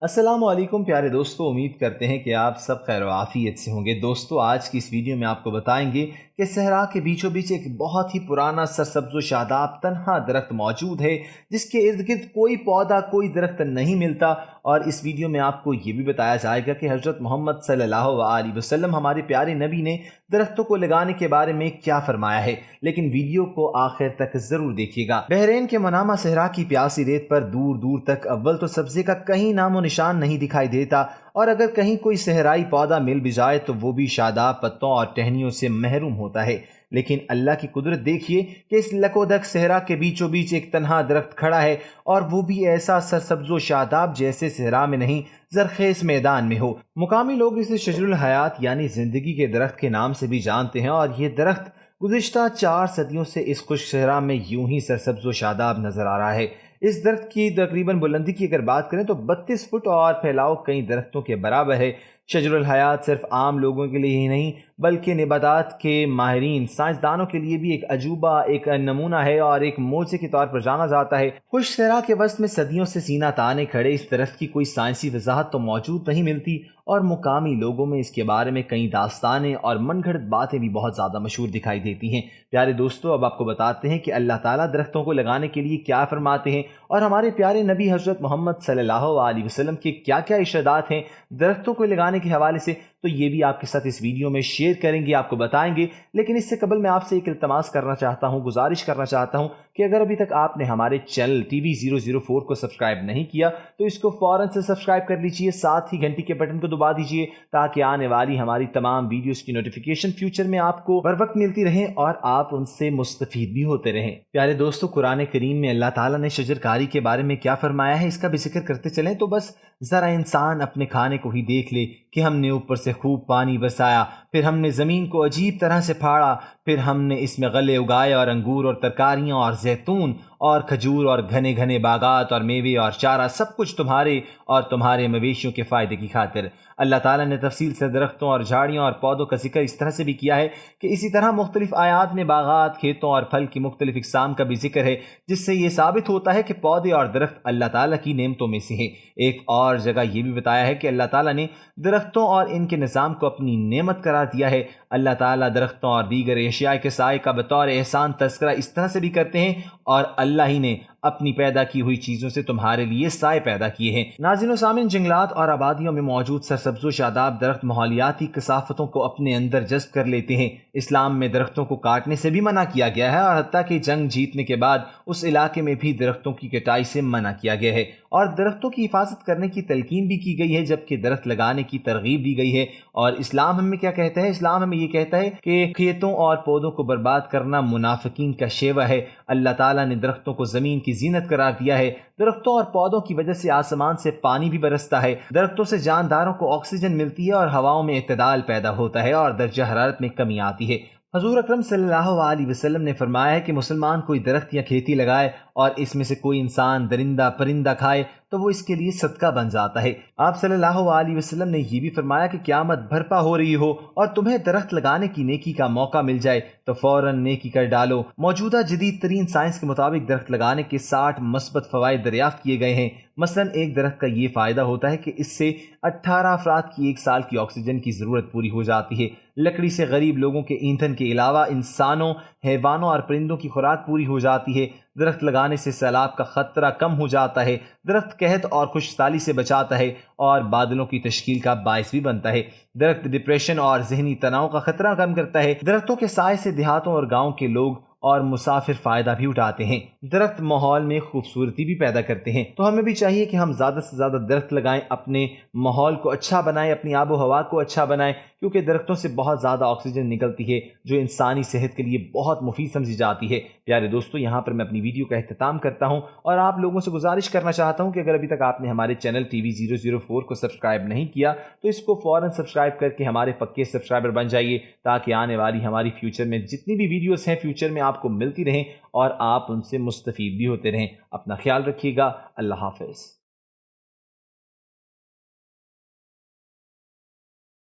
السلام علیکم پیارے دوستو، امید کرتے ہیں کہ آپ سب خیر و عافیت سے ہوں گے۔ دوستو، آج کی اس ویڈیو میں آپ کو بتائیں گے کہ صحرا کے بیچوں بیچ ایک بہت ہی پرانا سرسبز و شاداب تنہا درخت موجود ہے، جس کے ارد گرد کوئی پودا کوئی درخت نہیں ملتا۔ اور اس ویڈیو میں آپ کو یہ بھی بتایا جائے گا کہ حضرت محمد صلی اللہ علیہ وسلم ہمارے پیارے نبی نے درختوں کو لگانے کے بارے میں کیا فرمایا ہے۔ لیکن ویڈیو کو آخر تک ضرور دیکھیے گا۔ بحرین کے منامہ صحرا کی پیاسی ریت پر دور دور تک اول تو سبزے کا کہیں نام و نشان نہیں دکھائی دیتا، اور اگر کہیں کوئی صحرائی پودا مل بھی جائے تو وہ بھی شاداب پتوں اور ٹہنیوں سے محروم ہوتا ہے۔ لیکن اللہ کی قدرت دیکھیے کہ اس لکودک صحرا کے بیچوں بیچ ایک تنہا درخت کھڑا ہے، اور وہ بھی ایسا سرسبز و شاداب جیسے صحرا میں نہیں، زرخیز میدان میں ہو۔ مقامی لوگ اسے شجر الحیات یعنی زندگی کے درخت کے نام سے بھی جانتے ہیں، اور یہ درخت گزشتہ 4 صدیوں سے اس خشک صحرا میں یوں ہی سرسبز و شاداب نظر آ رہا ہے۔ اس درخت کی تقریباً بلندی کی اگر بات کریں تو 32 فٹ اور پھیلاؤ کئی درختوں کے برابر ہے۔ شجر الحیات صرف عام لوگوں کے لیے ہی نہیں بلکہ نباتات کے ماہرین سائنسدانوں کے لیے بھی ایک عجوبہ، ایک نمونہ ہے اور ایک معجزے کے طور پر جانا جاتا ہے۔ خشک صحرا کے وسط میں صدیوں سے سینہ تانے کھڑے اس درخت کی کوئی سائنسی وضاحت تو موجود نہیں ملتی، اور مقامی لوگوں میں اس کے بارے میں کئی داستانیں اور من گھڑت باتیں بھی بہت زیادہ مشہور دکھائی دیتی ہیں۔ پیارے دوستو، اب آپ کو بتاتے ہیں کہ اللہ تعالیٰ درختوں کو لگانے کے لیے کیا فرماتے ہیں، اور ہمارے پیارے نبی حضرت محمد صلی اللہ علیہ وسلم کے کیا کیا ارشادات ہیں درختوں کو لگانے کے حوالے سے، تو یہ بھی آپ کے ساتھ اس ویڈیو میں شیئر کریں گے، آپ کو بتائیں گے۔ لیکن اس سے قبل میں آپ سے ایک التماس کرنا چاہتا ہوں، گزارش کرنا چاہتا ہوں کہ اگر ابھی تک آپ نے ہمارے چینل ٹی وی 004 کو سبسکرائب نہیں کیا تو اس کو فوراً سے سبسکرائب کر لیجئے، ساتھ ہی گھنٹی کے بٹن کو دبا دیجئے تاکہ آنے والی ہماری تمام ویڈیوز کی نوٹیفیکیشن فیوچر میں آپ کو بر وقت ملتی رہیں اور آپ ان سے مستفید بھی ہوتے رہیں۔ پیارے دوستو، قرآن کریم میں اللہ تعالیٰ نے شجر کاری کے بارے میں کیا فرمایا ہے اس کا بھی ذکر کرتے چلیں تو بس ذرا انسان اپنے کھانے کو ہی دیکھ لے کہ ہم نے اوپر سے خوب پانی برسایا، پھر ہم نے زمین کو عجیب طرح سے پھاڑا، پھر ہم نے اس میں غلے اگائے اور انگور اور ترکاریاں اور زیتون اور کھجور اور گھنے گھنے باغات اور میوے اور چارہ، سب کچھ تمہارے اور تمہارے مویشیوں کے فائدے کی خاطر۔ اللہ تعالیٰ نے تفصیل سے درختوں اور جھاڑیوں اور پودوں کا ذکر اس طرح سے بھی کیا ہے کہ اسی طرح مختلف آیات میں باغات، کھیتوں اور پھل کی مختلف اقسام کا بھی ذکر ہے، جس سے یہ ثابت ہوتا ہے کہ پودے اور درخت اللہ تعالیٰ کی نعمتوں میں سے ہیں۔ ایک اور جگہ یہ بھی بتایا ہے کہ اللہ تعالیٰ نے درختوں اور ان کے نظام کو اپنی نعمت قرار دیا ہے۔ اللہ تعالیٰ درختوں اور دیگر اشیاء کے سائے کا بطور احسان تذکرہ اس طرح سے بھی کرتے ہیں، اور اللہ ہی نے اپنی پیدا کی ہوئی چیزوں سے تمہارے لیے سائے پیدا کیے ہیں۔ ناظرین و سامعین، جنگلات اور آبادیوں میں موجود سرسبز و شاداب درخت ماحولیاتی کثافتوں کو اپنے اندر جذب کر لیتے ہیں۔ اسلام میں درختوں کو کاٹنے سے بھی منع کیا گیا ہے، اور حتیٰ کہ جنگ جیتنے کے بعد اس علاقے میں بھی درختوں کی کٹائی سے منع کیا گیا ہے، اور درختوں کی حفاظت کرنے کی تلقین بھی کی گئی ہے، جبکہ درخت لگانے کی ترغیب دی گئی ہے۔ اور اسلام ہمیں کیا کہتا ہے؟ اسلام ہمیں یہ کہتا ہے کہ کھیتوں اور پودوں کو برباد کرنا منافقین کا شیوہ ہے۔ اللہ تعالیٰ نے درختوں کو زمین کی زینت قرار دیا ہے۔ درختوں اور پودوں کی وجہ سے آسمان سے پانی بھی برستا ہے، درختوں سے جانداروں کو آکسیجن ملتی ہے اور ہواؤں میں اعتدال پیدا ہوتا ہے اور درجہ حرارت میں کمی آتی ہے۔ حضور اکرم صلی اللہ علیہ وسلم نے فرمایا ہے کہ مسلمان کوئی درخت یا کھیتی لگائے اور اس میں سے کوئی انسان درندہ پرندہ کھائے تو وہ اس کے لیے صدقہ بن جاتا ہے۔ آپ صلی اللہ علیہ وسلم نے یہ بھی فرمایا کہ قیامت برپا ہو رہی ہو اور تمہیں درخت لگانے کی نیکی کا موقع مل جائے تو فوراً نیکی کر ڈالو۔ موجودہ جدید ترین سائنس کے مطابق درخت لگانے کے 60 مثبت فوائد دریافت کیے گئے ہیں۔ مثلاً ایک درخت کا یہ فائدہ ہوتا ہے کہ اس سے 18 افراد کی 1 سال کی آکسیجن کی ضرورت پوری ہو جاتی ہے۔ لکڑی سے غریب لوگوں کے ایندھن کے علاوہ انسانوں، حیوانوں اور پرندوں کی خوراک پوری ہو جاتی ہے۔ درخت لگانے سے سیلاب کا خطرہ کم ہو جاتا ہے۔ درخت قحط اور خشک سالی سے بچاتا ہے اور بادلوں کی تشکیل کا باعث بھی بنتا ہے۔ درخت ڈپریشن اور ذہنی تناؤ کا خطرہ کم کرتا ہے۔ درختوں کے سائے سے دیہاتوں اور گاؤں کے لوگ اور مسافر فائدہ بھی اٹھاتے ہیں۔ درخت ماحول میں خوبصورتی بھی پیدا کرتے ہیں، تو ہمیں بھی چاہیے کہ ہم زیادہ سے زیادہ درخت لگائیں، اپنے ماحول کو اچھا بنائیں، اپنی آب و ہوا کو اچھا بنائیں، کیونکہ درختوں سے بہت زیادہ آکسیجن نکلتی ہے جو انسانی صحت کے لیے بہت مفید سمجھی جاتی ہے۔ پیارے دوستو، یہاں پر میں اپنی ویڈیو کا اختتام کرتا ہوں اور آپ لوگوں سے گزارش کرنا چاہتا ہوں کہ اگر ابھی تک آپ نے ہمارے چینل ٹی وی 004 کو سبسکرائب نہیں کیا تو اس کو فوراً سبسکرائب کر کے ہمارے پکے سبسکرائبر بن جائیے، تاکہ آنے والی ہماری فیوچر میں جتنی بھی ویڈیوز ہیں فیوچر میں آپ کو ملتی رہیں اور آپ ان سے مستفید بھی ہوتے رہیں۔ اپنا خیال رکھیے گا۔ اللہ حافظ۔